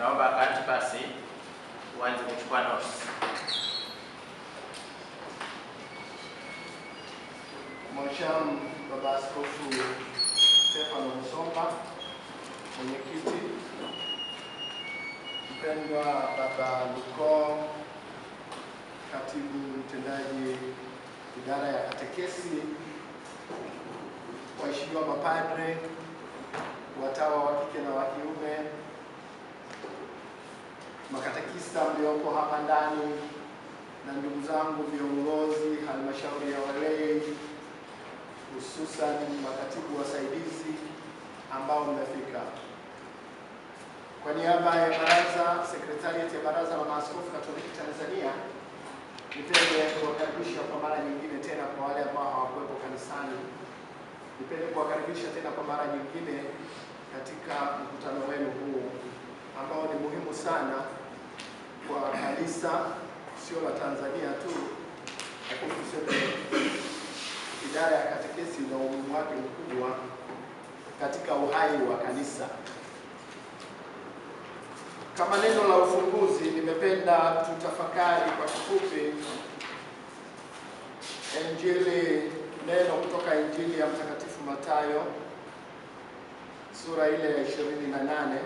Naomba kati basi uanze kuchukua notes. Mwashamu Baba Askofu Stefano Musomba, mwenyekiti, mpendwa Baba Luko, katibu mtendaji idara ya katekesi, waheshimiwa mapadre, watawa wa kike na wa kiume, makatekista mlioko hapa ndani, na ndugu zangu viongozi halmashauri ya walei, hususan makatibu wasaidizi ambao mmefika. Kwa niaba ya baraza, sekretarieti ya Baraza la Maaskofu Katoliki Tanzania, nipende kuwakaribisha kwa mara nyingine tena kwa wale ambao hawakuwepo kanisani. Nipende kuwakaribisha tena kwa mara nyingine katika mkutano wenu huu ambao ni muhimu sana kwa kanisa, sio la Tanzania tu, lakini tuseme idara ya katekesi na umuhimu wake mkubwa katika uhai wa kanisa. Kama neno la ufunguzi, nimependa tutafakari kwa kifupi neno kutoka Injili ya Mtakatifu Mathayo sura ile ya 28.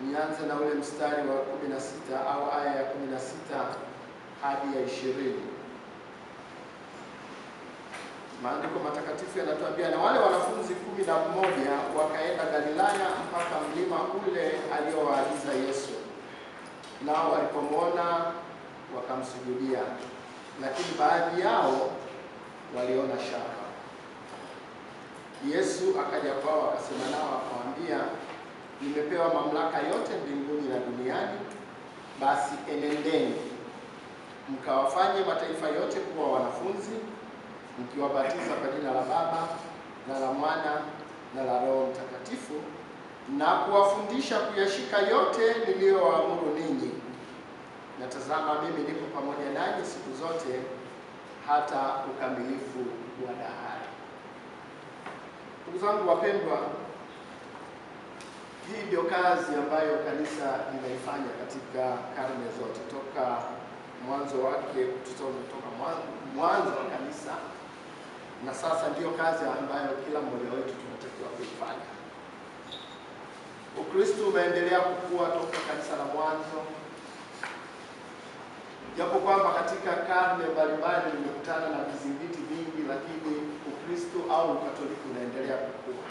Nianze na ule mstari wa 16 au aya ya 16 hadi ya 20. Maandiko matakatifu yanatuambia, na wale wanafunzi 11 wakaenda Galilaya mpaka mlima ule aliowaagiza Yesu. Nao walipomwona wakamsujudia, lakini baadhi yao waliona shaka. Yesu akaja kwao akasema nao akawaambia, nimepewa mamlaka yote mbinguni na duniani. Basi enendeni mkawafanye mataifa yote kuwa wanafunzi, mkiwabatiza kwa jina la Baba na la Mwana na la Roho Mtakatifu, na kuwafundisha kuyashika yote niliyowaamuru ninyi. Na tazama, mimi nipo pamoja nanyi siku zote hata ukamilifu wa dahari. Ndugu zangu wapendwa, hii ndio kazi ambayo kanisa linaifanya katika karne zote, toka mwanzo wake, kutoka mwanzo wa kanisa, na sasa ndio kazi ambayo kila mmoja wetu tunatakiwa kuifanya. Ukristo umeendelea kukua toka kanisa la mwanzo, japo kwamba katika karne mbalimbali limekutana na vizingiti vingi, lakini Ukristo au Ukatoliki unaendelea kukua.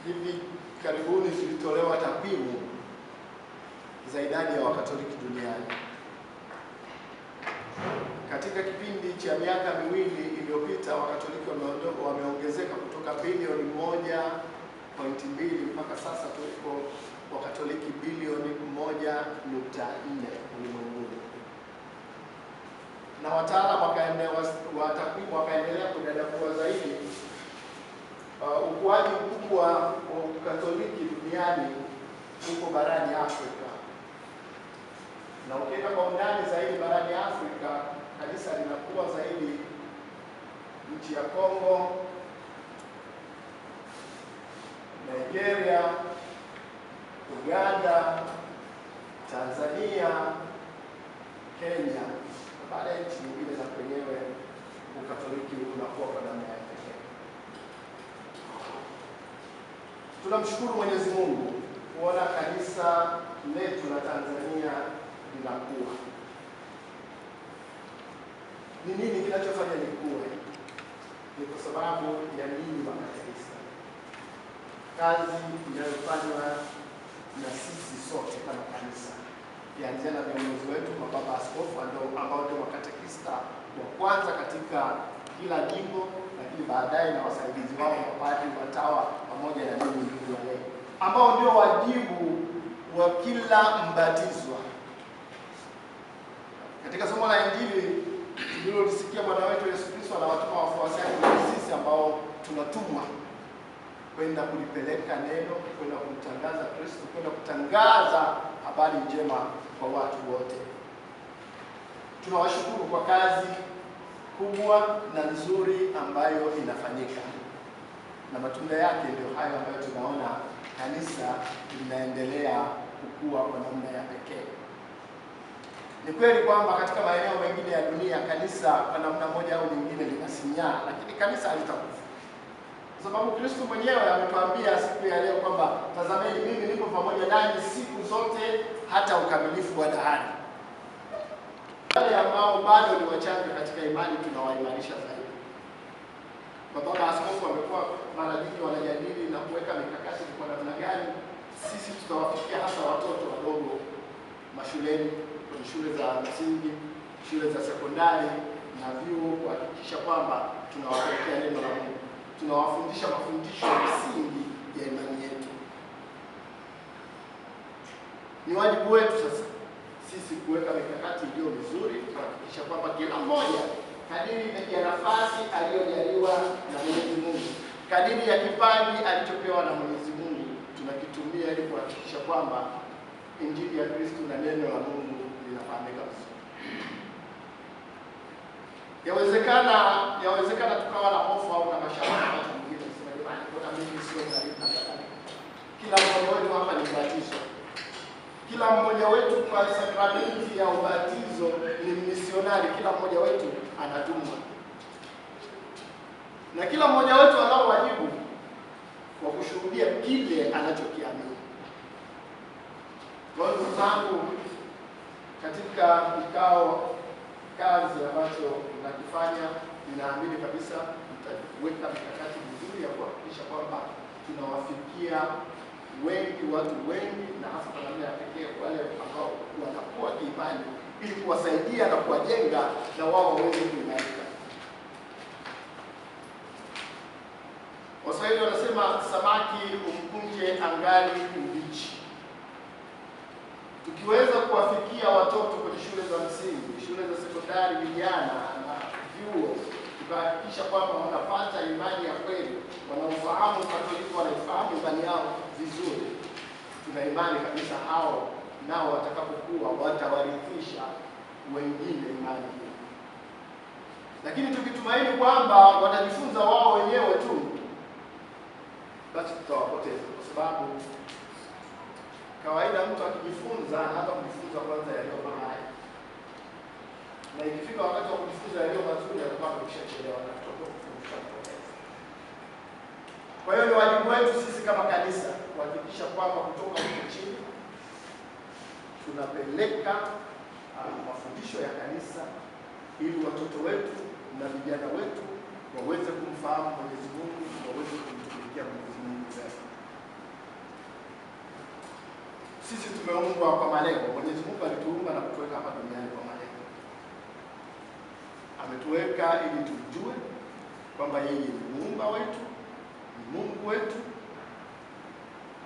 Hivi karibuni zilitolewa takwimu za idadi ya Wakatoliki duniani. Katika kipindi cha miaka miwili iliyopita, Wakatoliki wameongezeka kutoka bilioni 1.2 mpaka sasa tuko Wakatoliki bilioni 1.4 ulimwenguni. Na wataalamu wa takwimu wakaendelea kudadavua zaidi ukuaji mkubwa wa Ukatoliki duniani huko barani Afrika. Na ukienda kwa undani zaidi barani Afrika, kanisa linakuwa zaidi nchi ya Kongo, Nigeria, Uganda, Tanzania, Kenya, na baadaye nchi nyingine za kwenyewe Ukatoliki unakuwa kwa namna ya pekee. Tunamshukuru Mwenyezi Mungu kuona kanisa letu la Tanzania linakuwa. Ni nini kinachofanya likue? Ni kwa sababu ya ninyi makatekista. Kazi inayofanywa na sisi sote kama kanisa, kianzia na viongozi wetu, mababa askofu ambao ndio makatekista wa kwanza katika kila jimbo, lakini baadaye na wasaidizi wao, mapadri, watawa, pamoja na ndugu walei, ambao ndio wajibu wa kila mbatizwa. Katika somo la Injili tulilosikia Bwana wetu Yesu Kristo anawatuma wafuasi wake, sisi ambao tunatumwa kwenda kulipeleka neno, kwenda kumtangaza Kristo, kwenda kutangaza habari njema kwa watu wote. Tunawashukuru kwa kazi kubwa na nzuri ambayo inafanyika. na matunda yake ndio hayo ambayo tunaona kanisa linaendelea kukua kwa namna ya pekee. Ni kweli kwamba katika maeneo mengine ya dunia kanisa kwa namna moja au nyingine linasinyaa, lakini kanisa halitakufa. Kwa sababu Kristo mwenyewe ametuambia siku ya leo kwamba tazameni, mimi niko pamoja nanyi siku zote hata ukamilifu wa dahari. Wale ambao bado ni wachanga katika imani tunawaimarisha zaidi. Baba askofu amekuwa mara nyingi wanajadili na kuweka mikakati kwa namna gani sisi tutawafikia hasa watoto wadogo mashuleni, kwenye shule za msingi, shule za sekondari na vyuo, kuhakikisha kwamba tunawapelekea neno la Mungu. Tunawafundisha mafundisho ya msingi ya imani yetu. Ni wajibu wetu sasa sisi kuweka mikakati iliyo mizuri, kuhakikisha kwamba kila mmoja kadiri ya nafasi aliyojaliwa na Mwenyezi Mungu, kadiri ya kipaji alichopewa na Mwenyezi Mungu, tunakitumia ili kuhakikisha kwamba Injili ya Kristo na neno la Mungu linafahamika vizuri. Yawezekana tukawa na hofu au na mashaka na watu wengine kusema jamani, kwa mimi sio karibu na kadhalika. Kila mmoja wetu hapa ni mbatizwa. Kila mmoja wetu kwa sakramenti ya ubatizo ni misionari. Kila mmoja wetu anatumwa, na kila mmoja wetu anao wajibu wa kushuhudia kile anachokiamini. Kwa hiyo zangu, katika kikao kazi ambacho tunakifanya, ninaamini kabisa tutaweka mikakati mizuri ya kuhakikisha kwamba tunawafikia wengi, watu wengi, na hasa kwa namna ya pekee wale ambao wanakuwa kiimani, ili kuwasaidia na kuwajenga na wao waweze kuimarika. Waswahili wanasema samaki umkunje angali mbichi. Tukiweza kuwafikia watoto kwenye shule za msingi, shule za sekondari, vijana na vyuo, tukahakikisha kwamba wanapata imani ya kweli, wanaofahamu Katoliki, wanaifahamu imani yao vizuri, tuna imani kabisa hao nao watakapokuwa watawarithisha wengine imani hii. Lakini tukitumaini kwamba watajifunza wao wenyewe tu, basi tutawapoteza, kwa sababu kawaida mtu akijifunza anaanza kujifunza kwanza yaliyo mabaya, na ikifika wakati wa kujifunza yaliyo mazuri anakuwa ameshachelewa na kutopoteza. Kwa hiyo ni wajibu wetu sisi kama kanisa kuhakikisha kwamba kutoka huko chini tunapeleka mafundisho ya kanisa, ili watoto wetu na vijana wetu waweze kumfahamu Mwenyezi Mungu, waweze kumtumikia Mwenyezi Mungu zaidi. Sisi tumeumbwa kwa malengo. Mwenyezi Mungu alituumba na kutuweka hapa duniani kwa malengo. Ametuweka ili tujue kwamba yeye ni muumba wetu, ni Mungu wetu,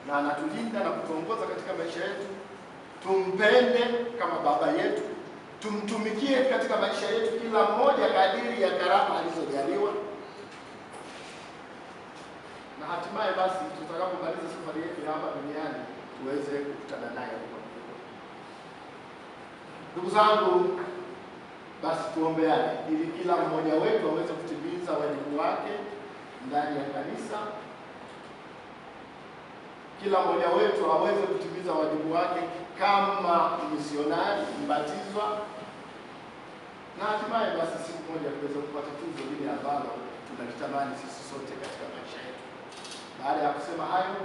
na anatulinda na kutuongoza katika maisha yetu. Tumpende kama baba yetu, tumtumikie katika maisha yetu, kila mmoja kadiri ya karama alizojaliwa, na hatimaye basi tutakapomaliza safari yetu hapa duniani tuweze kukutana naye huko. Ndugu zangu, basi tuombeane ili kila mmoja wetu aweze kutimiza wajibu wake ndani ya kanisa. Kila mmoja wetu aweze kutimiza wajibu wake kama misionari mbatizwa, na hatimaye basi siku moja tuweze kupata tuzo lile ambalo tunalitamani sisi sote katika maisha yetu. Baada ya kusema hayo,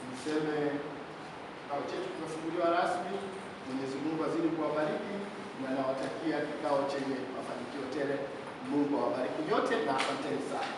niseme kikao chetu kimefunguliwa rasmi. Mwenyezi Mungu azidi kuwabariki, na nawatakia kikao chenye mafanikio tele. Mungu awabariki nyote na asanteni sana.